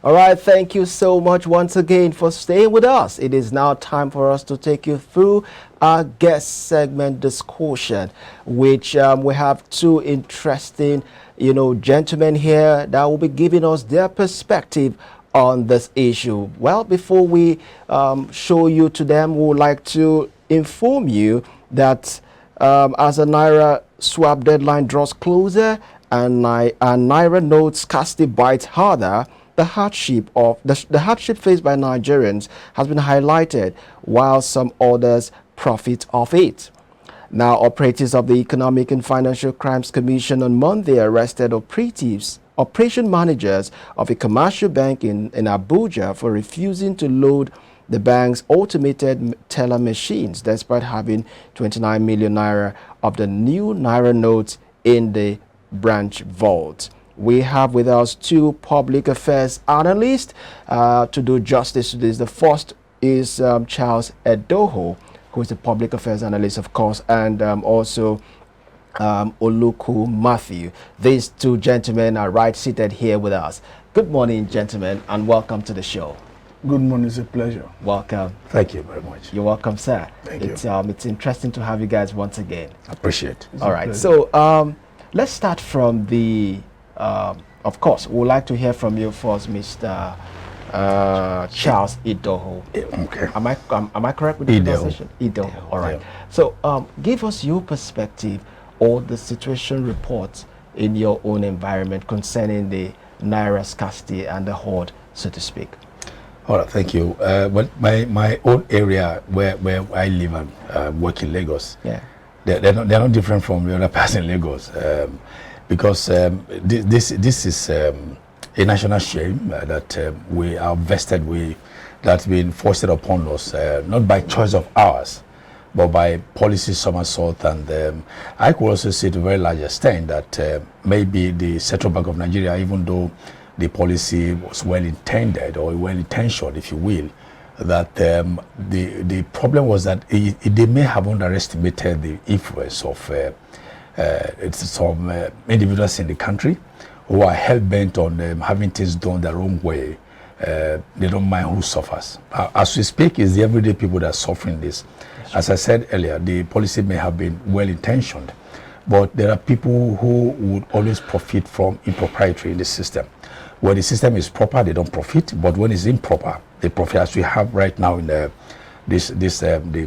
All right, thank you so much once again for staying with us. It is now time for us to take you through our guest segment discussion, which we have two interesting, gentlemen here that will be giving us their perspective on this issue. Well, before we show you to them, we would like to inform you that as a Naira swap deadline draws closer and Naira notes scarcity bites harder, the hardship faced by Nigerians has been highlighted, while some others profit off it. Now, operatives of the Economic and Financial Crimes Commission on Monday arrested operation managers of a commercial bank in Abuja for refusing to load the bank's automated teller machines despite having 29 million naira of the new Naira notes in the branch vault. We have with us two public affairs analysts to do justice to this. The first is Charles Edoho, who is a public affairs analyst, of course, and also Oluku Matthew. These two gentlemen are right seated here with us. Good morning, gentlemen, and welcome to the show. Good morning, it's a pleasure. Welcome. Thank you very much. You're welcome, sir. Thank you. It's interesting to have you guys once again. Appreciate it. All right, so let's start from the, of course, we would like to hear from you first, Mr. Charles Edoho. Okay. Am I correct with the pronunciation? Edoho. All right. So give us your perspective or the situation reports in your own environment concerning the Naira scarcity and the hoard, so to speak. All right, thank you. Well, my own area where I live and work in Lagos, they're not different from the other parts in Lagos, because this is a national shame that we are vested with, that's been forced upon us, not by choice of ours, but by policy somersault. And I could also say to a very large extent that maybe the Central Bank of Nigeria, even though the policy was well intended or well intentioned, if you will, that the problem was that they may have underestimated the influence of some individuals in the country who are hell-bent on having things done their own way. They don't mind who suffers. As we speak, it's the everyday people that are suffering this. As I said earlier, the policy may have been well intentioned, but there are people who would always profit from impropriety in the system. When the system is proper, they don't profit, but when it's improper, they profit, as we have right now in the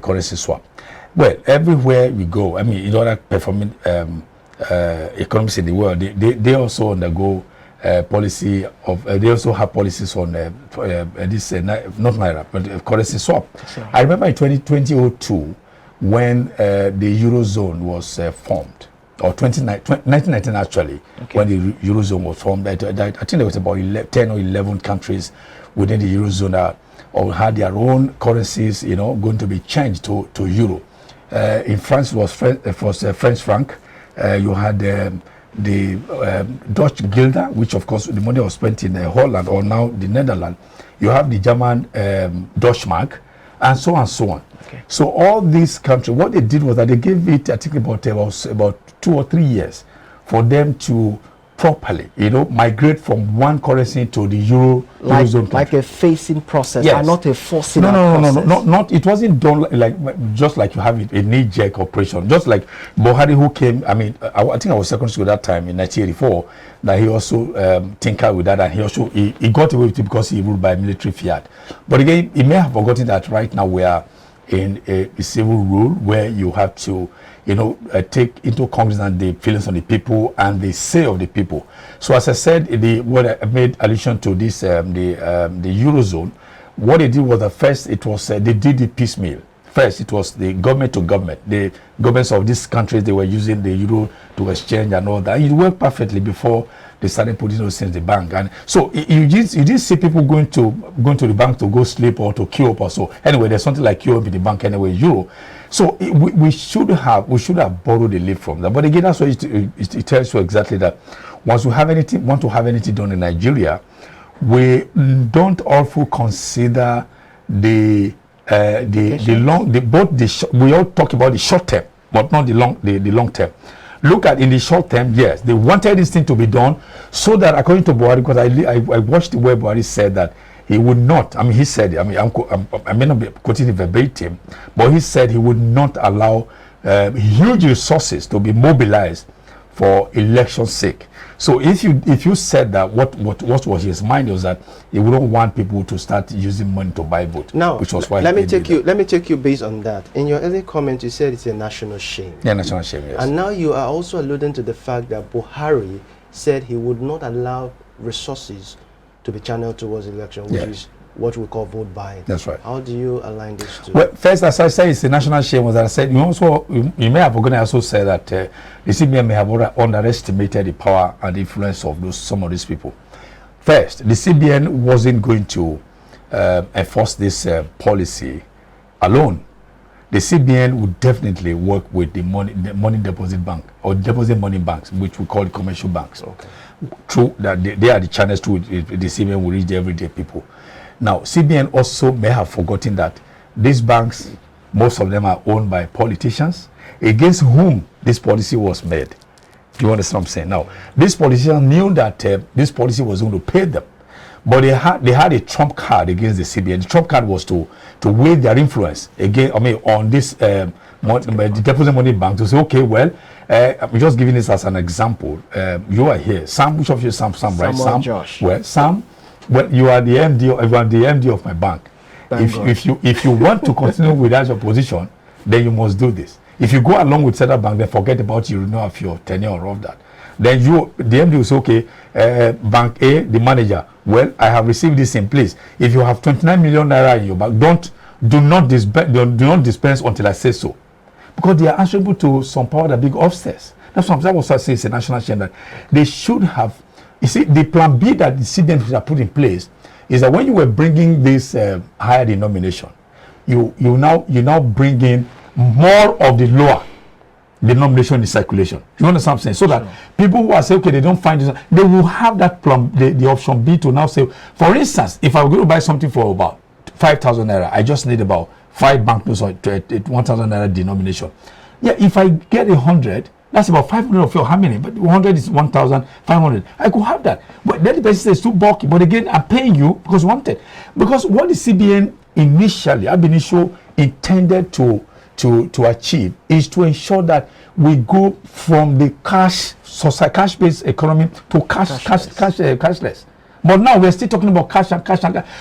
currency swap. Well, everywhere we go, I mean, in other performing economies in the world, they also undergo policy of, they also have policies on this, not Naira, but currency swap. Sure. I remember in 2002, when the Eurozone was formed, or 1919 actually, when the Eurozone was formed. I think there was about 10 or 11 countries within the Eurozone that all had their own currencies, going to be changed to Euro. In France, it was French franc. You had the Dutch guilder, which of course the money was spent in Holland or now the Netherlands. You have the German Deutsche Mark, and so on and so on. Okay. So all these countries, what they did was that they gave it, I think about 2 or 3 years for them to properly, migrate from one currency to the Eurozone. Like a phasing process, yes, and not a forcing process. No, not. It wasn't done just like you have it, a knee-jerk operation. Just like Buhari, who came, I mean, I think I was secondary school that time in 1984, that he also tinkered with that, and he got away with it because he ruled by military fiat. But again, he may have forgotten that right now we are in a civil rule where you have to, take into cognizance the feelings of the people and the say of the people. So as I said, what I made allusion to this, the Eurozone, what they did was that first it was, they did the piecemeal. First, it was the government to government. The governments of these countries, they were using the euro to exchange and all that. It worked perfectly before they started putting those things in the bank. And so you didn't see people going to the bank to go sleep or to queue up or so. Anyway, there's something like queue up in the bank anyway, euro. So we should have borrowed a leaf from that. But again, that's why it tells you exactly that once we want to have anything done in Nigeria, we don't also consider we all talk about the short term, but not the long term. look at in the short term, yes, they wanted this thing to be done so that, according to Buhari, because I watched the way Buhari said that he would not, I mean, he said, I mean, I may not be quoting it verbatim, but he said he would not allow huge resources to be mobilized for election's sake. So if you said that, what was his mind was that he wouldn't want people to start using money to buy vote. Now, which was why let me take you based on that. In your earlier comment, you said it's a national shame. Yeah, national shame, yes. And now you are also alluding to the fact that Buhari said he would not allow resources to be channeled towards election, which is what we call vote buying. That's right. How do you align these two? Well, first, as I say, it's a national shame. Was that I said, you may have also said that the CBN may have underestimated the power and influence of some of these people. First, the CBN wasn't going to enforce this policy alone. The CBN would definitely work with the money deposit bank or deposit money banks, which we call the commercial banks. Okay. True that they are the channels to the CBN will reach the everyday people. Now, CBN also may have forgotten that these banks, most of them are owned by politicians against whom this policy was made. Do you understand what I'm saying? Now, these politicians knew that this policy was going to pay them, but they had a trump card against the CBN. The trump card was to weigh their influence again. I mean, on this the deposit money bank to say, okay, well, I'm just giving this as an example. You are here, Sam. Which of you, Sam, right? Sam, Josh. Well, Sam. Well, you are the MD of my bank. If you want to continue with that your position, then you must do this. If you go along with Central Bank, then forget about you renewal of your tenure or of that. Then the MD will say, okay, Bank A, the manager, well, I have received this in place. If you have 29 million naira in your bank, do not dispense until I say so, because they are answerable to some power that big upstairs. That's what I'm saying. It's a national shame that they should have. You see, the plan B that the CBN have put in place is that when you were bringing this higher denomination, you now bring in more of the lower denomination in circulation. You understand what I'm saying? So that people who are saying, okay, they don't find this, they will have that plan, the option B to now say, for instance, if I were going to buy something for about 5,000 naira, I just need about 5 banknotes or 1,000 naira denomination. Yeah, if I get 100, that's about 500 of your how many? But 100 is 1,500. I could have that. But then the person says too bulky. But again, I'm paying you because you wanted. Because what the CBN initially, ab initio, intended to achieve is to ensure that we go from the cash-based economy to cashless. But now we're still talking about cash and cash.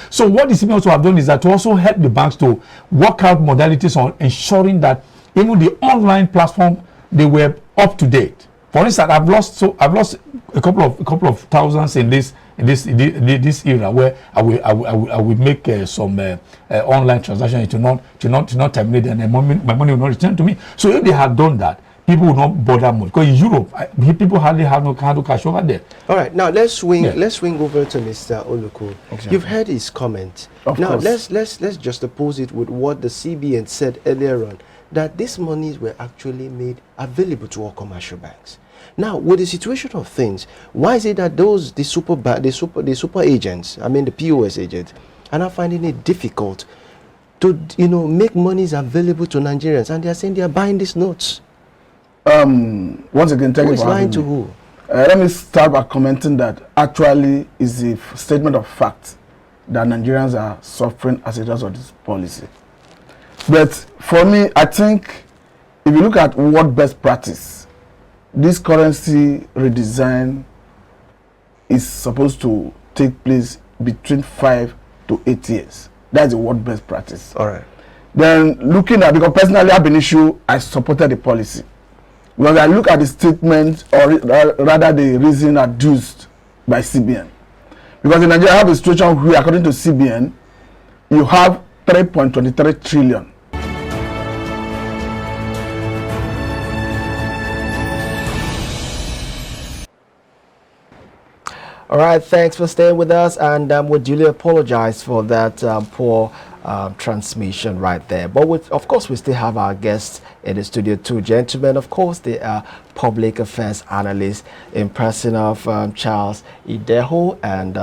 So what the CBN also have done is that to also help the banks to work out modalities on ensuring that even the online platform, they were up to date. For instance, I've lost a couple of thousands in this era where I will make some online transaction to not terminate, and my money will not return to me. So if they had done that, people would not bother much. Because in Europe, people hardly have no cash over there. All right, now let's swing over to Mr. Oluku. Exactly. You've heard his comment. Of course. let's just oppose it with what the CBN said earlier on, that these monies were actually made available to all commercial banks. Now, with the situation of things, why is it that the super agents, I mean the POS agents, are now finding it difficult to make monies available to Nigerians, and they are saying they are buying these notes? Once again, thank you for lying to who? Let me start by commenting that actually is a statement of fact that Nigerians are suffering as a result of this policy. But for me, I think if you look at what best practice, this currency redesign is supposed to take place between 5 to 8 years. That's the what best practice. All right. Then looking at, because personally I've been issue, I supported the policy. Because I look at the statement, or rather the reason adduced by CBN. Because in Nigeria, I have a situation where, according to CBN, you have 3.23 trillion. All right, thanks for staying with us, and we duly apologize for that poor transmission right there. But of course, we still have our guests in the studio, two gentlemen. Of course, they are public affairs analysts in person of Charles Ideho and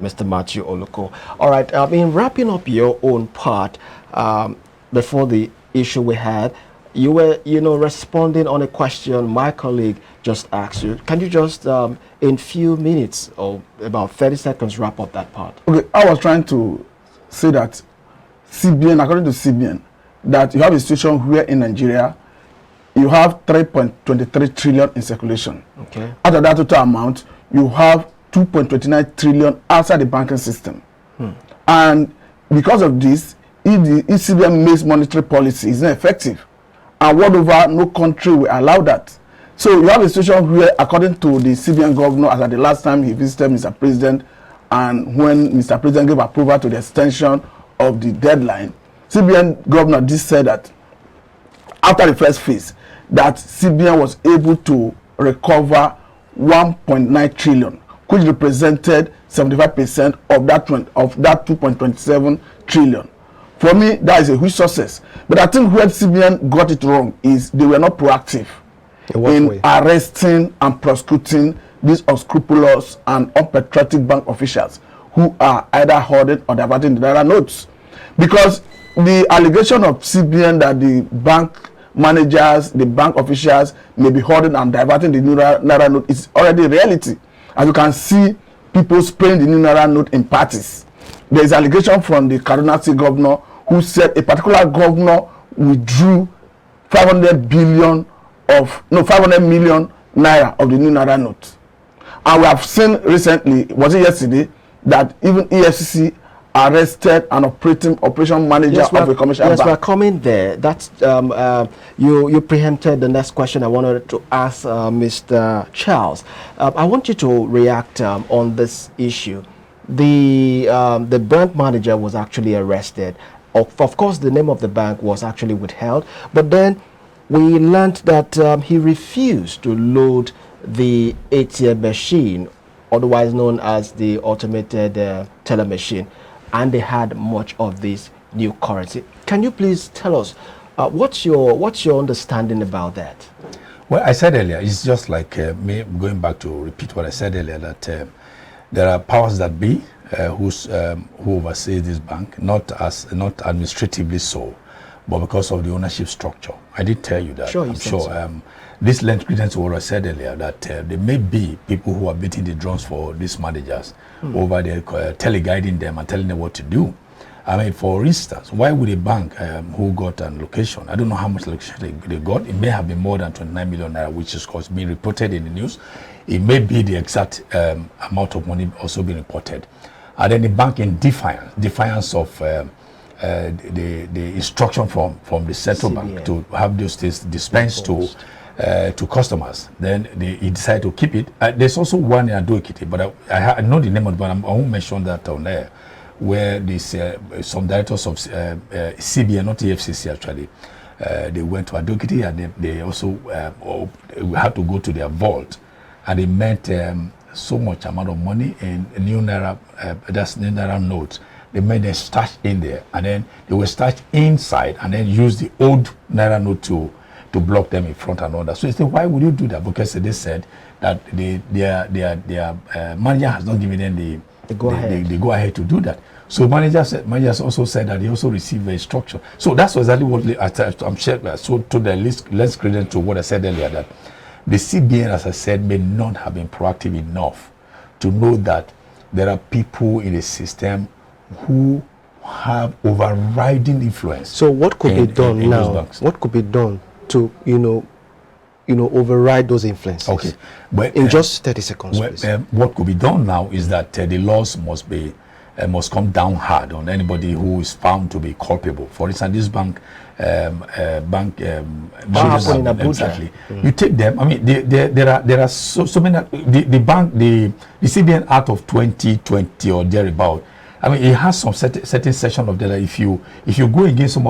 Mr. Matthew Oluku. All right, in wrapping up your own part, before the issue we had, you were, responding on a question my colleague just asked you. Can you just, in few minutes or about 30 seconds, wrap up that part? Okay, I was trying to say that CBN, according to CBN, that you have a situation where in Nigeria, you have 3.23 trillion in circulation. Okay. Out of that total amount, you have 2.29 trillion outside the banking system. And because of this, if the CBN makes monetary policy, it's not effective. And world over, no country will allow that. So you have a situation where, according to the CBN governor, as at the last time he visited Mr. President, and when Mr. President gave approval to the extension of the deadline, CBN governor just said that after the first phase, that CBN was able to recover 1.9 trillion, which represented 75% of that 2.27 trillion. For me, that is a huge success. But I think where CBN got it wrong is they were not proactive in arresting and prosecuting these unscrupulous and unpatriotic bank officials who are either hoarding or diverting the Naira notes. Because the allegation of CBN that the bank managers, the bank officials may be hoarding and diverting the Naira note is already a reality. As you can see, people spraying the new Naira note in parties. There is allegation from the Kaduna State governor who said a particular governor withdrew 500 million Naira of the new Naira note. And we have seen recently, was it yesterday, that even Efcc arrested an operation manager of a commercial bank. Yes, we're coming there. That's you preempted the next question I wanted to ask Mr. Charles. I want you to react on this issue. The bank manager was actually arrested. Of course, the name of the bank was actually withheld, but then we learned that he refused to load the ATM machine, otherwise known as the automated teller machine, and they had much of this new currency. Can you please tell us what's your understanding about that? Well, I said earlier, it's just like me going back to repeat what I said earlier, that there are powers that be who oversee this bank, not administratively so, but because of the ownership structure. I did tell you that. Sure, I'm sure. This lends credence to what I said earlier, that there may be people who are beating the drums for these managers over there, teleguiding them and telling them what to do. I mean, for instance, why would a bank who got an location, I don't know how much location they got, it may have been more than 29 million naira, which is being reported in the news. It may be the exact amount of money also being reported. And then the bank, in defiance of the instruction from the central bank to have those things dispensed to customers, then he decided to keep it. There's also one in Ado-Ekiti, but I know the name of it, but I won't mention that on there, where this some directors of CBN, not the Efcc actually, they went to Ado-Ekiti, and they also had to go to their vault, and they met so much amount of money in new Naira, that's new Naira notes. They made them stash in there, and then they were stashed inside, and then use the old Naira note to block them in front and all that. So they said, why would you do that? Because they said that their manager has not given them the go ahead to do that. So managers also said that they also received the instruction. So that's exactly what I'm sure. So to the less credence to what I said earlier, that the CBN, as I said, may not have been proactive enough to know that there are people in the system who have overriding influence. So what could be done now? What could be done to override those influences? Okay, but in just 30 seconds, please. What could be done now is that the laws must come down hard on anybody who is found to be culpable. For instance, this bank exactly. You take them. I mean, there are so many. The CBN Act of 2020 or thereabout. I mean, it has some certain section of data. If you go against some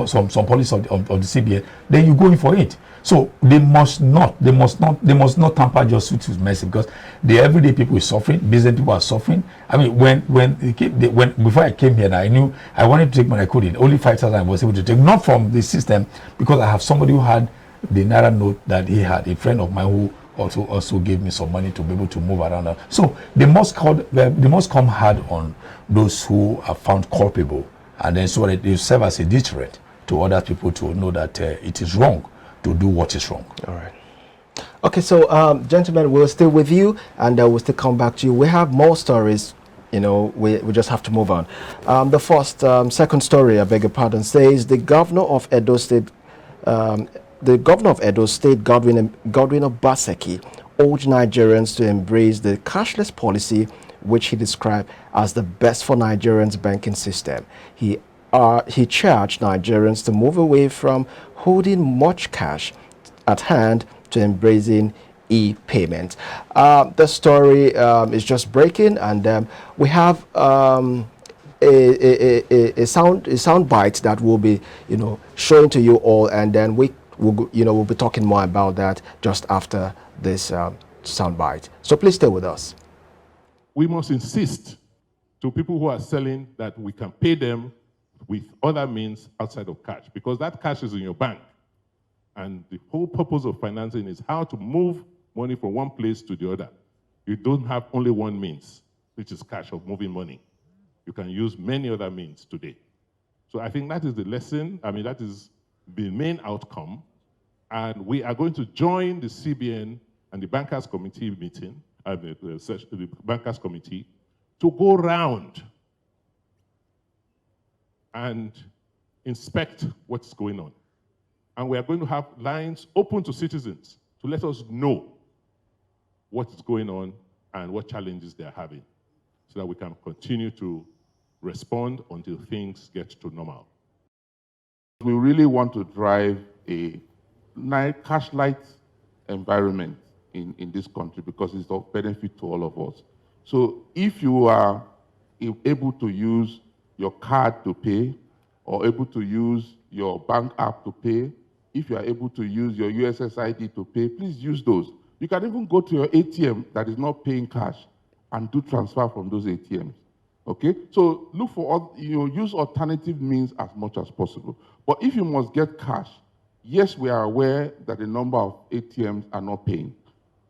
policy of the CBN, then you go in for it. So they must not tamper just with mercy, because the everyday people is suffering, business people are suffering. I mean, when before I came here, I knew I wanted to take money, I couldn't. Only 5,000 I was able to take, not from the system, because I have somebody who had the Naira note that he had, a friend of mine who also gave me some money to be able to move around. So they must come hard on those who are found culpable, and then so that they serve as a deterrent to other people to know that it is wrong to do what is wrong. All right. Okay, so gentlemen, we'll stay with you, and we'll still come back to you. We have more stories. You know, we just have to move on. Second story, I beg your pardon, says the governor of Edo State, Godwin Obaseki, urged Nigerians to embrace the cashless policy, which he described as the best for Nigerians' banking system. He charged Nigerians to move away from holding much cash at hand to embracing e-payment. The story is just breaking, and we have a sound bite that will be, showing to you all, and then we'll be talking more about that just after this sound bite. So please stay with us. We must insist to people who are selling that we can pay them with other means outside of cash, because that cash is in your bank. And the whole purpose of financing is how to move money from one place to the other. You don't have only one means, which is cash, of moving money. You can use many other means today. So I think that is the lesson. I mean, that is the main outcome. And we are going to join the CBN and the Bankers Committee meeting, the Bankers Committee, to go round and inspect what's going on. And we are going to have lines open to citizens to let us know what is going on and what challenges they're having, so that we can continue to respond until things get to normal. We really want to drive a cash-light environment in this country, because it's of benefit to all of us. So if you are able to use your card to pay, or able to use your bank app to pay, if you are able to use your USSID to pay, please use those. You can even go to your ATM that is not paying cash and do transfer from those ATMs. Okay? So look for, use alternative means as much as possible. But if you must get cash, yes, we are aware that a number of ATMs are not paying.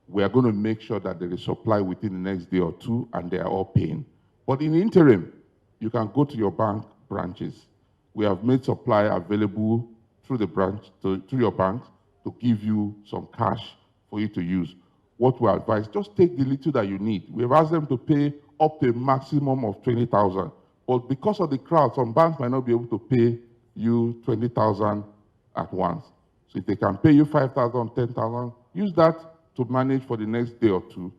We are going to make sure that there is supply within the next day or two, and they are all paying. But in the interim, you can go to your bank branches. We have made supply available through the branch, through your bank, to give you some cash for you to use. What we advise, just take the little that you need. We've asked them to pay up to a maximum of 20,000. But because of the crowd, some banks might not be able to pay you 20,000 at once. So if they can pay you 5,000, 10,000, use that to manage for the next day or two.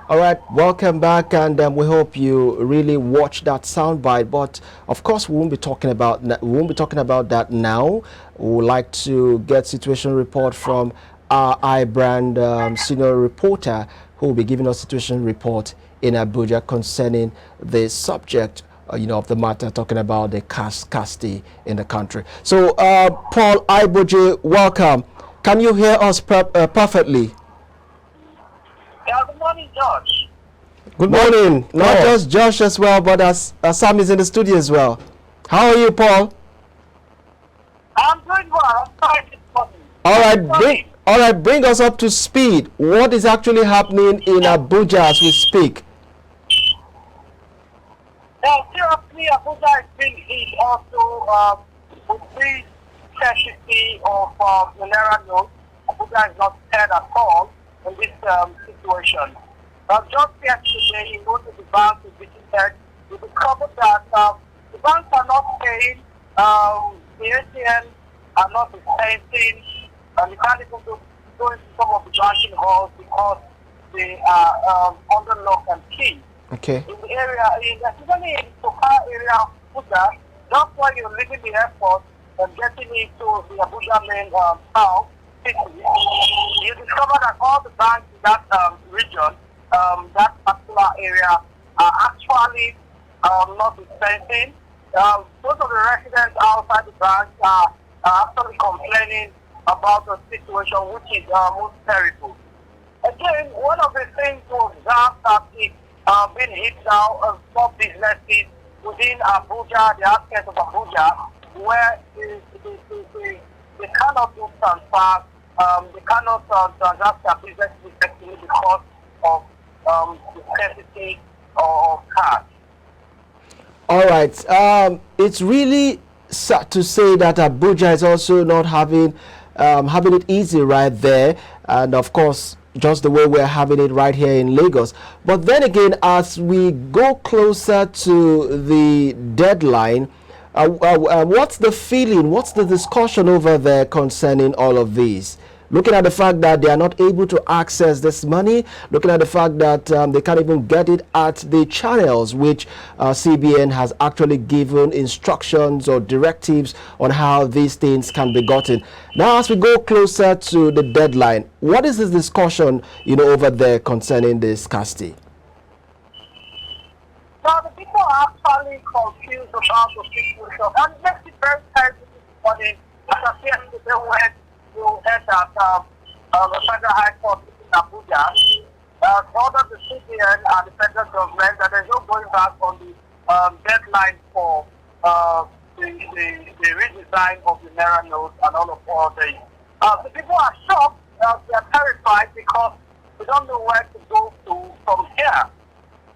All right, welcome back, and we hope you really watch that soundbite. But of course, we won't be talking about that now. We would like to get situation report from our iBrand senior reporter, who will be giving us situation report in Abuja concerning the subject, of the matter, talking about the scarcity in the country. So, Paul Iboje, welcome. Can you hear us perfectly? Yeah, good morning, Josh. Good morning. Not just Josh as well, but as Sam is in the studio as well. How are you, Paul? I'm doing well. I'm fine this morning. All right, bring us up to speed. What is actually happening in Abuja as we speak? Seriously, Abuja is being hit also with this scarcity of the Naira note. Abuja is not scared at all in this situation. Just yesterday, you go to the bank to visit, you discovered that the banks are not paying, the ATMs are not dispensing, and you can't even go into some of the banking halls because they are under lock and key. Okay. In the area, especially in the Soka area of Abuja, just while you're leaving the airport and getting into the Abuja main town, you discover that all the banks in that region, that particular area, are actually not dispensing. Most of the residents outside the banks are actually complaining about the situation, which is most terrible. Again, one of the things to observe that is being hit now of small businesses within Abuja, the outskirts of Abuja, where they cannot do transfer, they cannot transact their business effectively because of the scarcity of cash. All right. It's really sad to say that Abuja is also not having it easy right there, and of course, just the way we're having it right here in Lagos. But then again, as we go closer to the deadline, what's the feeling? What's the discussion over there concerning all of these? Looking at the fact that they are not able to access this money, looking at the fact that they can't even get it at the channels which CBN has actually given instructions or directives on how these things can be gotten. Now, as we go closer to the deadline, what is this discussion, over there concerning this scarcity? Now, the people are actually confused about the situation, and it makes it very terrible this morning. As I said today, when you heard that the Federal High Court in Abuja ordered the CBN and the federal government that there's no going back on the deadline for the redesign of the Naira notes and all the the people are shocked, they are terrified because they don't know where to go to from here.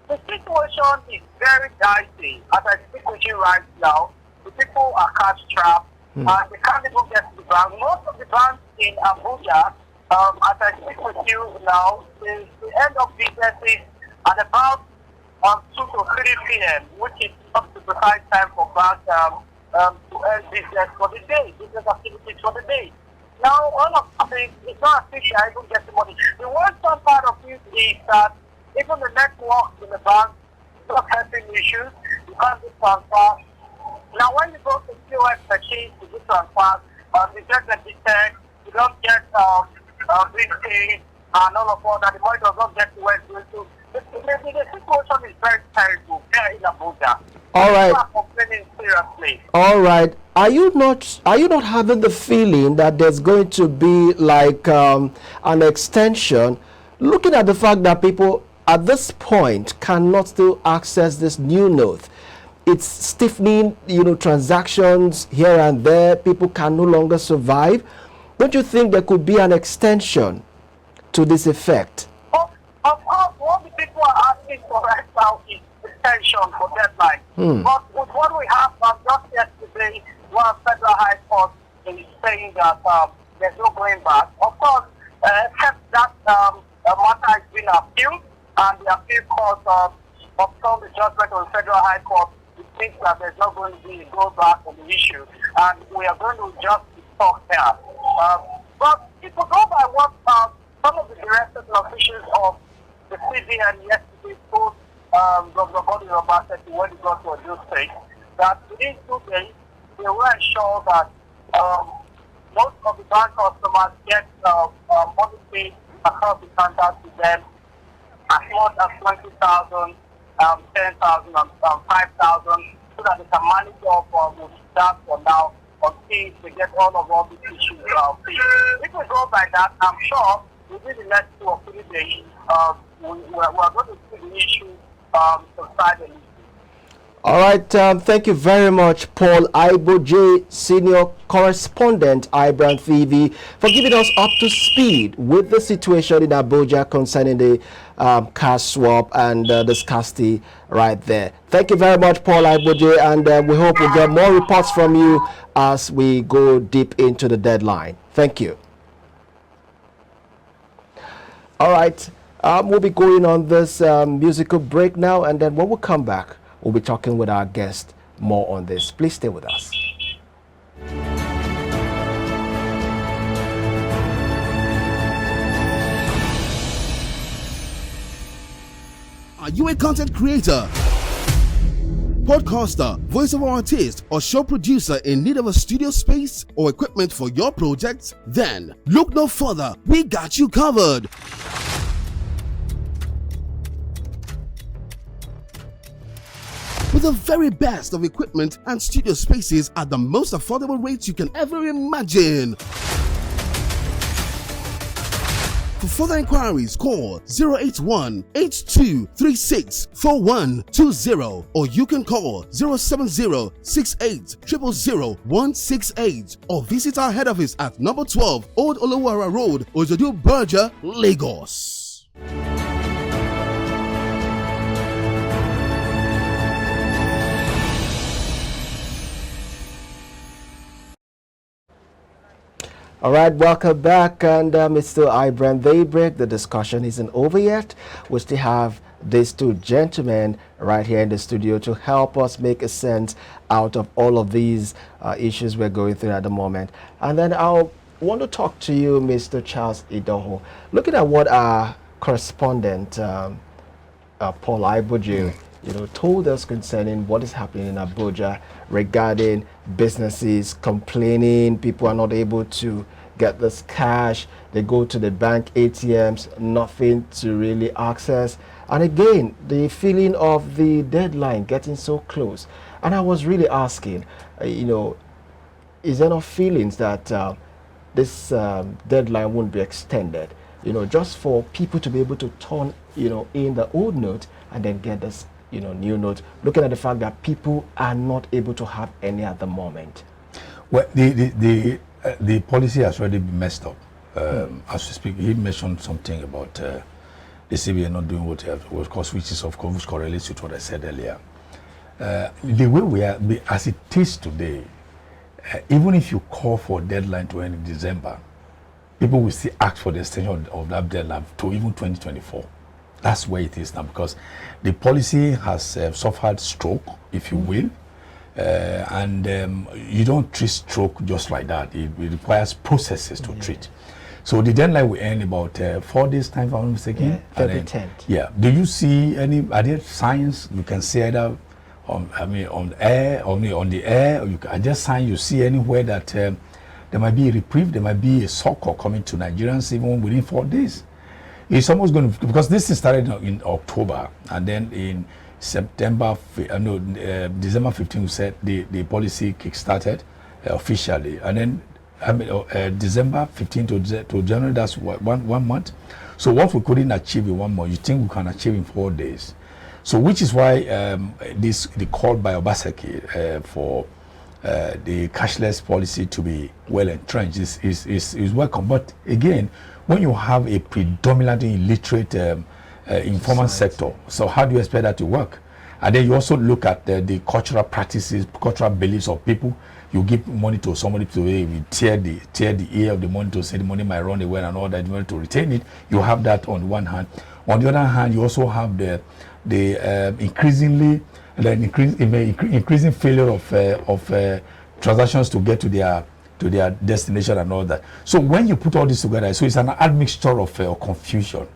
The situation is very dicey. As I speak with you right now, the people are cash trapped. And they can't even get to the bank. Most of the banks in Abuja, as I speak with you now, is the end of business is at about 2 to 3 p.m., which is up to the precise time for banks to end business for the day, business activities for the day. Now, all of this, it's not as if I even get the money. The worst part of it is that even the network in the bank is not helping issues. You can't do transfer. Now, when you go to POS machine to do transfers, you get the detect, you don't get VC and all that. The money does not get to where it's going to. The situation is very terrible here in Abuja. All right. People are complaining seriously. All right. Are you not having the feeling that there's going to be like an extension, looking at the fact that people at this point cannot still access this new note? It's stiffening, transactions here and there. People can no longer survive. Don't you think there could be an extension to this effect? Of course, what the people are asking for right now is extension for deadline. But with what we have just yesterday, one Federal High Court is saying that there's no going back. Of course, except that matter has been appealed, and the appeal court upheld the judgment of the Federal High Court. It thinks that there's not going to be a go back on the issue, and we are going to just talk here. But if we go by what some of the directors and officials of the CBN yesterday told Governor Body Robaseti when he got to a new state, that within 2 days they were sure that most of the bank customers get money paid across the counter to them as much as 20,000. 10,000 and 5,000, so that they can manage up with that for now until they get all these issues fixed. If we go by that, I'm sure within the next 2 or 3 days, we're going to see the issue subside a little. All right, thank you very much, Paul Iboje, Senior Correspondent, iBrandTV, for giving us up to speed with the situation in Abuja concerning the cash swap and the scarcity right there. Thank you very much, Paul Iboje, and we hope we'll get more reports from you as we go deep into the deadline. Thank you. All right, we'll be going on this musical break now, and then when we come back, we'll be talking with our guest more on this. Please stay with us. Are you a content creator, podcaster, voiceover artist, or show producer in need of a studio space or equipment for your projects? Then look no further. We got you covered. With the very best of equipment and studio spaces at the most affordable rates you can ever imagine. For further inquiries, call 081-8236-4120 or you can call 070-68000168 or visit our head office at number 12 Old Olowara Road, Ojodu Berger, Lagos. All right, welcome back, and it's still iBrand Daybreak. The discussion isn't over yet. We still have these two gentlemen right here in the studio to help us make a sense out of all of these issues we're going through at the moment. And then I'll want to talk to you, Mr. Charles Idoho. Looking at what our correspondent, Paul Iboju, told us concerning what is happening in Abuja regarding businesses complaining people are not able to get this cash. They go to the bank ATMs, nothing to really access. And again, the feeling of the deadline getting so close. And I was really asking, is there no feelings that this deadline won't be extended? Just for people to be able to turn, in the old note and then get this new note, looking at the fact that people are not able to have any at the moment. Well, the policy has already been messed up. As we speak, he mentioned something about the CBN not doing what it was, which correlates with what I said earlier. The way we are, as it is today, even if you call for a deadline to end in December, people will still ask for the extension of that deadline to even 2024. That's where it is now, because the policy has suffered stroke, if you will, and you don't treat stroke just like that. It requires processes to treat. So the deadline will end about 4 days time, if I'm not mistaken. February 10th. Yeah. Do you see are there signs you can see either on the air, or I just sign you see anywhere that there might be a reprieve, there might be a succor coming to Nigerians even within 4 days? It's almost going to, because this is started in October, and then in December 15, we said the policy kick-started officially, and then December 15 to January, that's one month. So what we couldn't achieve in 1 month, you think we can achieve in 4 days. So which is why the call by Obaseki for the cashless policy to be well entrenched is welcome. But again, when you have a predominantly illiterate informal sector, so how do you expect that to work? And then you also look at the cultural practices, cultural beliefs of people. You give money to somebody to tear the ear of the money to say the money might run away and all that, you want to retain it. You have that on one hand. On the other hand, you also have the increasing failure of transactions to get to their destination and all that. So when you put all this together, so it's an admixture of confusion.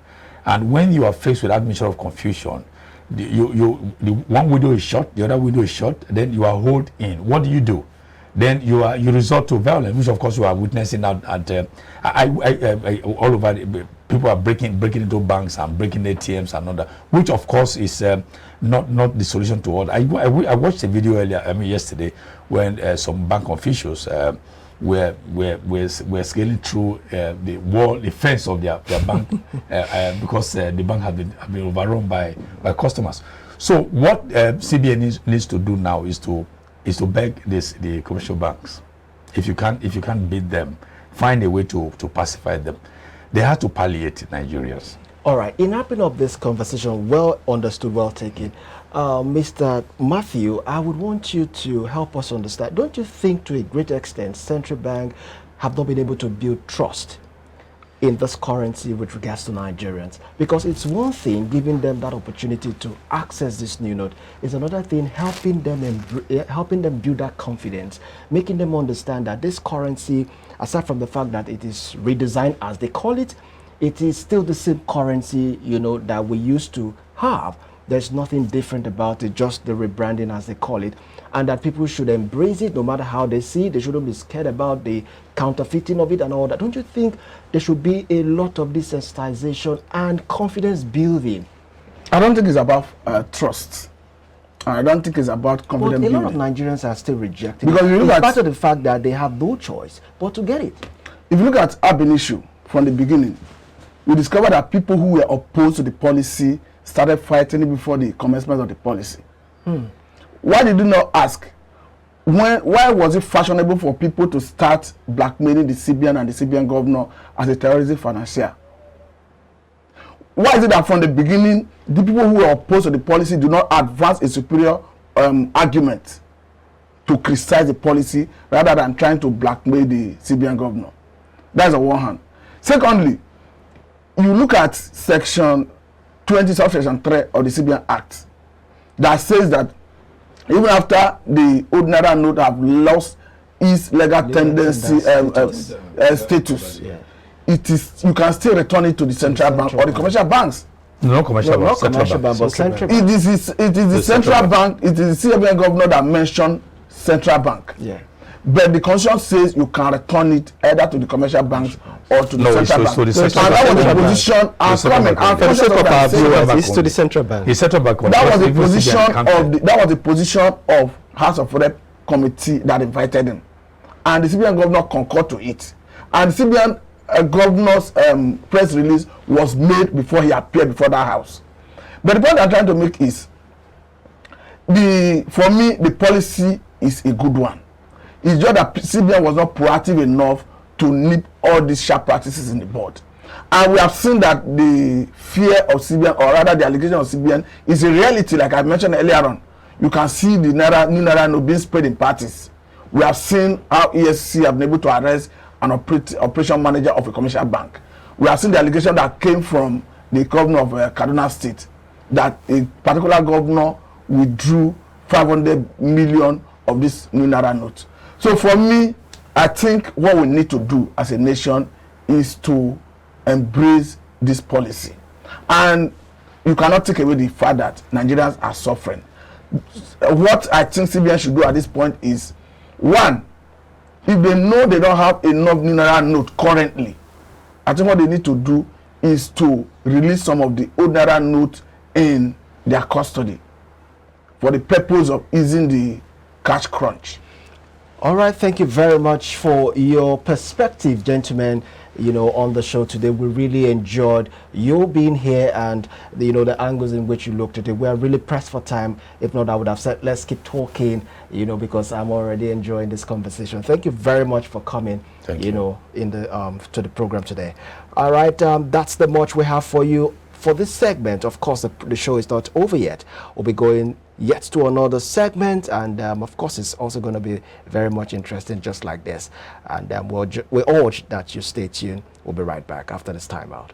And when you are faced with admixture of confusion, the one window is shut, the other window is shut, then you are holed in. What do? Then you resort to violence, which of course you are witnessing now at all over. People are breaking into banks and breaking ATMs and all that, which of course is not the solution to all. I watched a video yesterday when some bank officials were scaling through the fence of their bank because the bank have been overrun by customers. So what CBN needs to do now is to beg the commercial banks, if you can't beat them, find a way to pacify them. They have to palliate Nigerians. All right. In wrapping up this conversation, well understood, well taken, Mr. Matthew, I would want you to help us understand. Don't you think, to a great extent, central bank have not been able to build trust in this currency with regards to Nigerians? Because it's one thing giving them that opportunity to access this new note. It's another thing helping them build that confidence, making them understand that this currency, aside from the fact that it is redesigned as they call it, it is still the same currency, that we used to have. There's nothing different about it, just the rebranding as they call it, and that people should embrace it no matter how they see it. They shouldn't be scared about the counterfeiting of it and all that. Don't you think there should be a lot of desensitization and confidence building? I don't think it's about trust. I don't think it's about confidence building. But a lot of Nigerians are still rejecting because it. It's part of the fact that they have no choice but to get it. If you look at Ab initio from the beginning, we discovered that people who were opposed to the policy started fighting before the commencement of the policy. Why did you not ask? Why was it fashionable for people to start blackmailing the CBN and the CBN governor as a terrorism financier? Why is it that from the beginning, the people who were opposed to the policy do not advance a superior argument to criticize the policy rather than trying to blackmail the CBN governor? That's on one hand. Secondly, you look at section 20, subsection 3 of the CBN Act that says that even after the old Naira note have lost its legal tendency status, it is, you can still return it to the central bank or the commercial banks. No commercial bank, central bank. It is the central bank. It is the CBN governor that mentioned central bank. Yeah. But the constitution says you can return it either to the commercial banks or to the central bank. So the central and that was the position. It's to the central bank. The central bank. That was the position of the position of House of Rep committee that invited him, and the CBN governor concurred to it. And the CBN governor's press release was made before he appeared before that house. But the point I'm trying to make is, for me, the policy is a good one. It's just that CBN was not proactive enough to nip all these sharp practices in the bud. And we have seen that the fear of CBN, or rather the allegation of CBN, is a reality, like I mentioned earlier on. You can see the new Naira note being spread in parties. We have seen how EFCC have been able to arrest an operation manager of a commercial bank. We have seen the allegation that came from the governor of Kaduna State, that a particular governor withdrew 500 million of this new Naira note. So for me, I think what we need to do as a nation is to embrace this policy. And you cannot take away the fact that Nigerians are suffering. What I think CBN should do at this point is, one, if they know they don't have enough new Naira note currently, I think what they need to do is to release some of the old Naira note in their custody for the purpose of easing the cash crunch. All right, thank you very much for your perspective, gentlemen, on the show today. We really enjoyed you being here and the angles in which you looked at it. We are really pressed for time. If not, I would have said let's keep talking, because I'm already enjoying this conversation. Thank you very much for coming, Thank you. in the to the program today. All right, that's the much we have for you for this segment. Of course, the show is not over yet. We'll be going yet to another segment, and of course it's also going to be very much interesting just like this, and we urge that you stay tuned. We'll be right back after this time out.